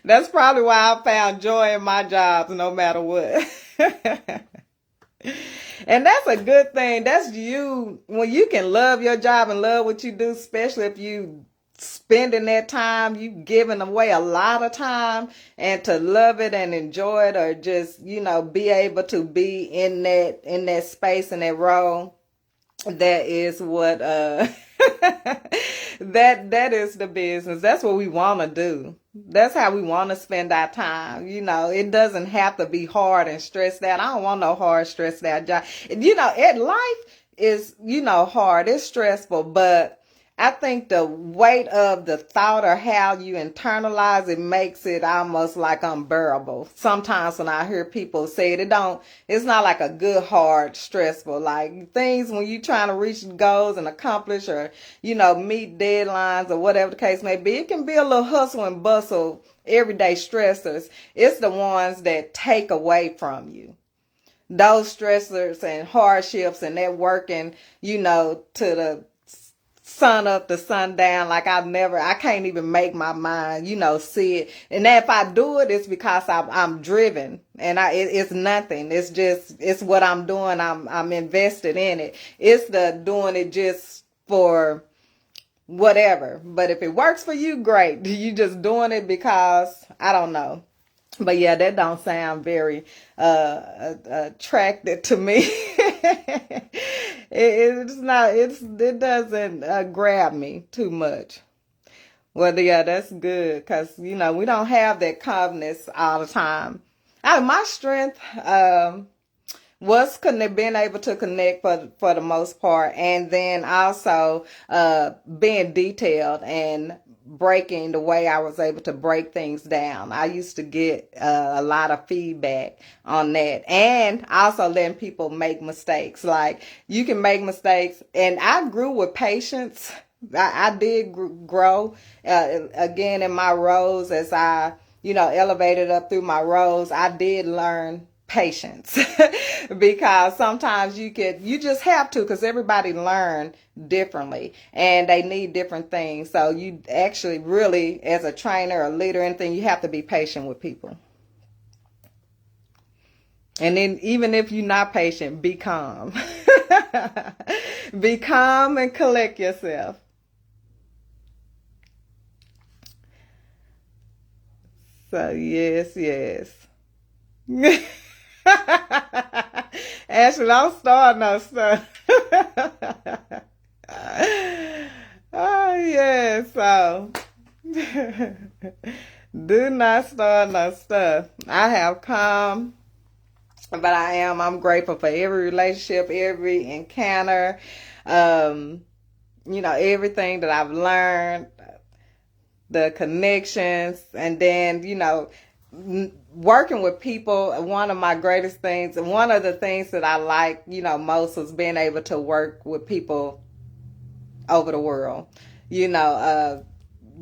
That's probably why I found joy in my jobs no matter what. And that's a good thing. That's you. When you can love your job and love what you do, especially if you spending that time, you giving away a lot of time, and to love it and enjoy it, or just, be able to be in that space, in that role. That is what that is the business. That's what we want to do. That's how we want to spend our time. It doesn't have to be hard and stressed out. I don't want no hard, stressed out job. Life is, hard. It's stressful, but I think the weight of the thought, or how you internalize it, makes it almost like unbearable. Sometimes when I hear people say it, it's not like a good, hard, stressful, like things when you're trying to reach goals and accomplish, or, meet deadlines, or whatever the case may be. It can be a little hustle and bustle, everyday stressors. It's the ones that take away from you. Those stressors and hardships and that working, to the sun up to sundown, like I can't even make my mind, see it. And if I do it, it's because I'm driven, and it's nothing. It's what I'm doing. I'm invested in it. It's the doing it just for whatever. But if it works for you, great. You just doing it because, I don't know. But yeah, that don't sound very attractive to me. It's not. It doesn't grab me too much. Well, yeah, that's good, because we don't have that calmness all the time. My strength was being able to connect for the most part, and then also being detailed and breaking the way I was able to break things down. I used to get a lot of feedback on that, and also letting people make mistakes. Like, you can make mistakes, and I grew with patience. I did grow again in my roles as I elevated up through my roles. I did learn patience because sometimes you just have to, because everybody learn differently and they need different things. So you actually really, as a trainer or leader, anything, you have to be patient with people. And then even if you're not patient, be calm. Be calm and collect yourself. So yes. Ashley, don't start no stuff. Oh, yeah, so do not start no stuff. I have come, but I'm grateful for every relationship, every encounter, everything that I've learned, the connections, and then, working with people. One of my greatest things, and one of the things that I like, most, was being able to work with people over the world.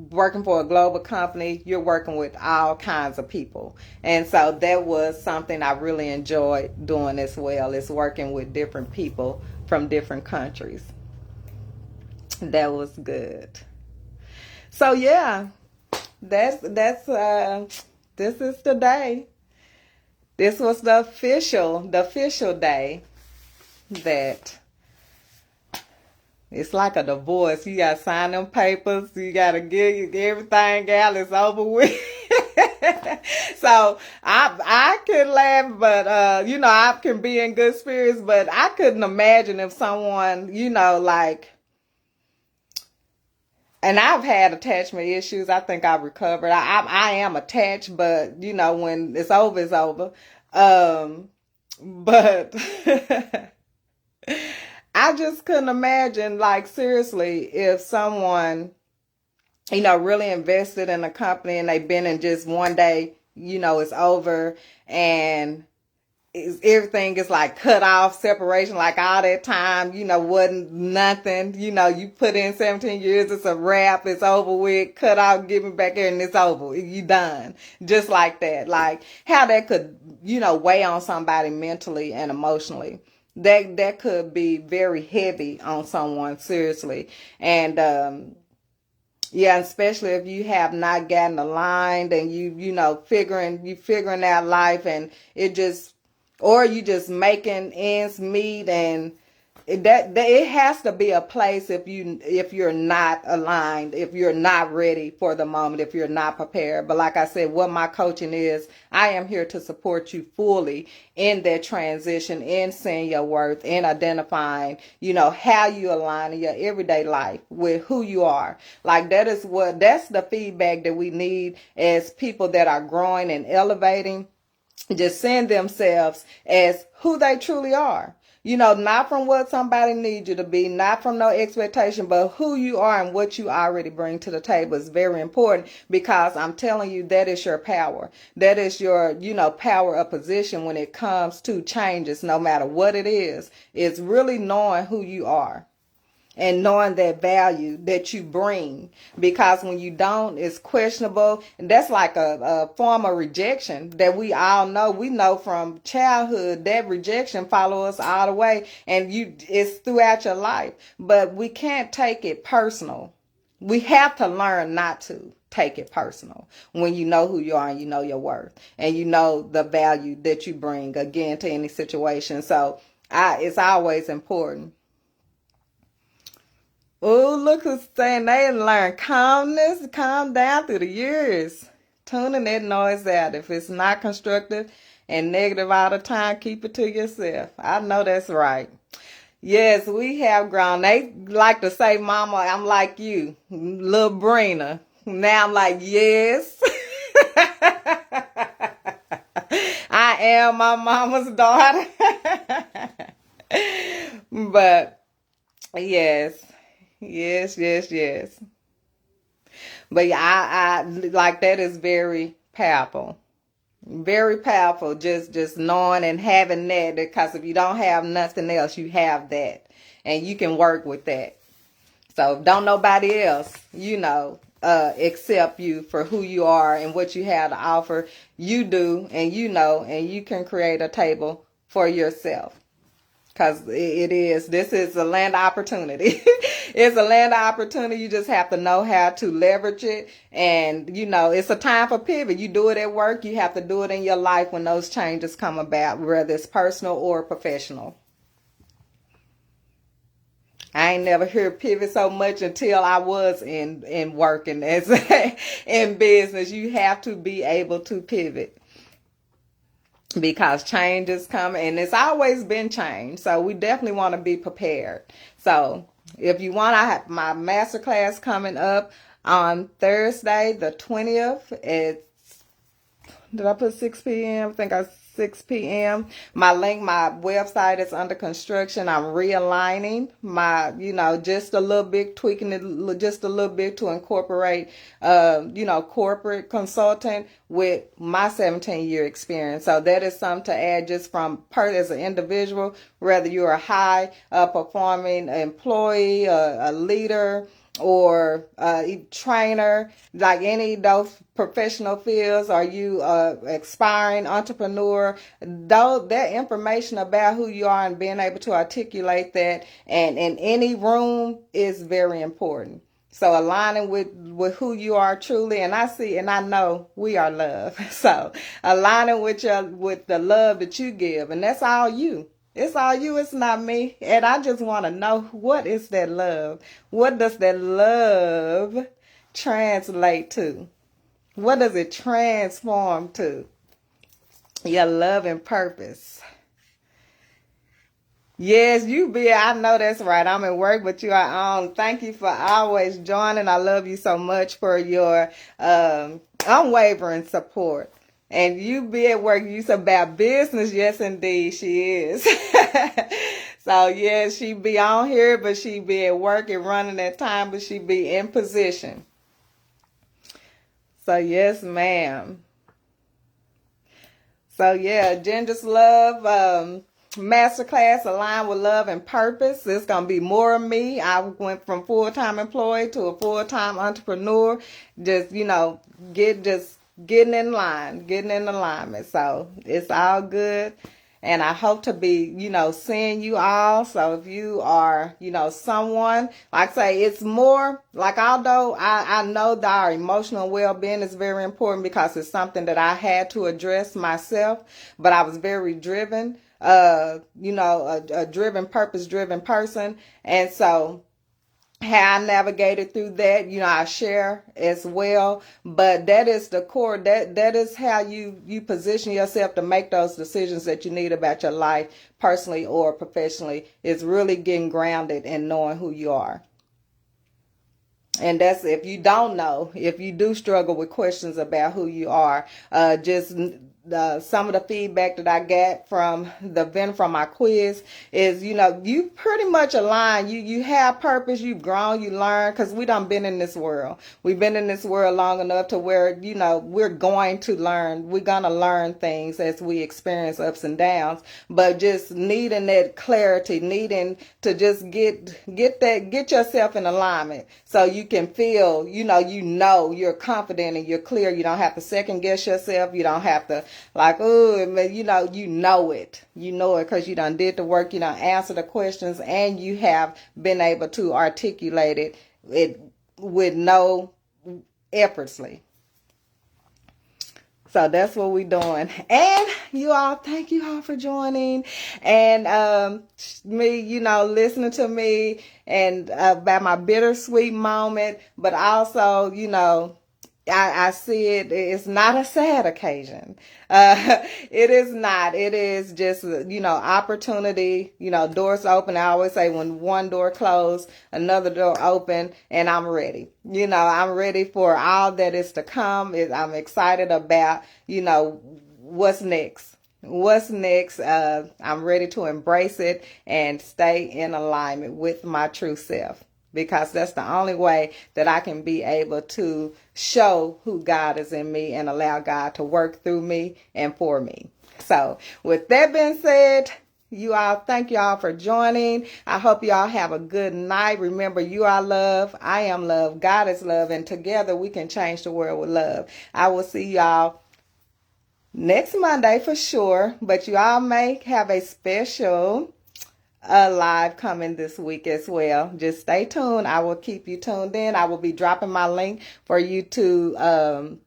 Working for a global company, you're working with all kinds of people. And so that was something I really enjoyed doing as well, is working with different people from different countries. That was good. So yeah, that's this is the day. This was the official day that it's like a divorce. You got to sign them papers. You got to get everything out. It's over with. So I could laugh, but I can be in good spirits. But I couldn't imagine if someone, and I've had attachment issues. I think I've recovered. I am attached, but you know, when it's over, it's over. But I just couldn't imagine, like, seriously, if someone, you know, really invested in a company and they've been in just one day, you know, it's over and everything is like cut off, separation, like all that time, you know, wasn't nothing. You know, you put in 17 years, it's a wrap, it's over with, cut off, give me back here, and it's over. You done. Just like that. Like how that could, you know, weigh on somebody mentally and emotionally. That could be very heavy on someone, seriously. And yeah, especially if you have not gotten aligned and you know, figuring out life and it just, or you just making ends meet, and it has to be a place if you're not aligned, if you're not ready for the moment, if you're not prepared. But like I said, what my coaching is, I am here to support you fully in that transition, in seeing your worth, in identifying, you know, how you align in your everyday life with who you are. Like that's the feedback that we need as people that are growing and elevating. Just seeing themselves as who they truly are. You know, not from what somebody needs you to be, not from no expectation, but who you are and what you already bring to the table is very important, because I'm telling you, that is your power. That is your, you know, power of position when it comes to changes, no matter what it is. It's really knowing who you are and knowing that value that you bring, because when you don't, it's questionable. And that's like a form of rejection that we all know. We know from childhood that rejection follows us all the way, and it's throughout your life. But we can't take it personal. We have to learn not to take it personal when you know who you are and you know your worth and you know the value that you bring, again, to any situation. So it's always important. Oh, look who's saying they learn calmness, calm down through the years. Tuning that noise out. If it's not constructive and negative all the time, keep it to yourself. I know that's right. Yes, we have grown. They like to say, Mama, I'm like you, little Brina. Now I'm like, yes. I am my mama's daughter. But yes. Yes. But yeah, I like that is very powerful. Very powerful. Just knowing and having that, because if you don't have nothing else, you have that. And you can work with that. So don't nobody else, you know, accept you for who you are and what you have to offer. You do, and you know, and you can create a table for yourself. Because this is a land of opportunity. It's a land of opportunity. You just have to know how to leverage it. And, you know, it's a time for pivot. You do it at work. You have to do it in your life when those changes come about, whether it's personal or professional. I ain't never heard pivot so much until I was in working as in business. You have to be able to pivot, because change is coming, and it's always been change. So we definitely want to be prepared. So if you want, I have my masterclass coming up on Thursday, the 20th. Did I put 6 p.m.? I think I 6 p.m. My website is under construction. I'm realigning my, you know, just a little bit, tweaking it just a little bit to incorporate, you know, corporate consultant with my 17-year experience. So that is something to add just from as an individual, whether you're a high performing employee, a leader, or trainer, like any of those professional fields. Are you aspiring entrepreneur? Though that information about who you are and being able to articulate that and in any room is very important. So aligning with who you are truly, and I see and I know we are love. So aligning with the love that you give, and that's all you. It's all you, it's not me. And I just want to know, what is that love? What does that love translate to? What does it transform to? Your love and purpose. Yes, you be. I know that's right. I'm at work, but you are on. Thank you for always joining. I love you so much for your unwavering support. And you be at work. You about business. Yes, indeed, she is. So yes, she be on here, but she be at work and running that time, but she be in position. So yes, ma'am. So yeah, Ginger's Love Masterclass Aligned with Love and Purpose. It's gonna be more of me. I went from full-time employee to a full-time entrepreneur. Just just getting in line, getting in alignment. So it's all good. And I hope to be, seeing you all. So if you are, someone, like I say, it's more like, although I know that our emotional well-being is very important because it's something that I had to address myself, but I was very driven, a driven, purpose-driven person. And so, how I navigated through that, I share as well. But that is the core. That is how you position yourself to make those decisions that you need about your life, personally or professionally. Is really getting grounded and knowing who you are. And that's if you don't know, if you do struggle with questions about who you are, just some of the feedback that I got from my quiz is, you pretty much align. You have purpose. You've grown. You learn because we done been in this world. We've been in this world long enough to where we're going to learn. We're gonna learn things as we experience ups and downs. But just needing that clarity, needing to just get yourself in alignment so you can feel, you're confident and you're clear. You don't have to second guess yourself. You don't have to you know it because you done did the work, you done answered the questions, and you have been able to articulate it with no effortlessly. So that's what we're doing. And thank you all for joining and me, listening to me and about my bittersweet moment, but also, I see it's not a sad occasion. It is not. It is just, opportunity, doors open. I always say when one door closed, another door open, and I'm ready. I'm ready for all that is to come. I'm excited about, what's next. What's next? I'm ready to embrace it and stay in alignment with my true self, because that's the only way that I can be able to show who God is in me and allow God to work through me and for me. So with that being said, thank you all for joining. I hope you all have a good night. Remember, you are love. I am love. God is love. And together we can change the world with love. I will see y'all next Monday for sure. But you all may have a special live coming this week as well. Just stay tuned. I will keep you tuned in. I will be dropping my link for you to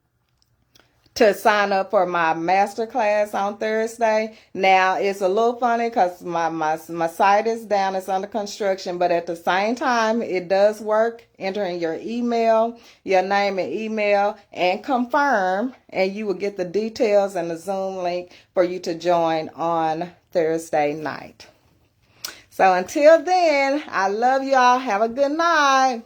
sign up for my master class on Thursday. Now it's a little funny because my site is down, it's under construction, but at the same time it does work. Entering your email, your name and email, and confirm, and you will get the details and the Zoom link for you to join on Thursday night. So until then, I love y'all. Have a good night.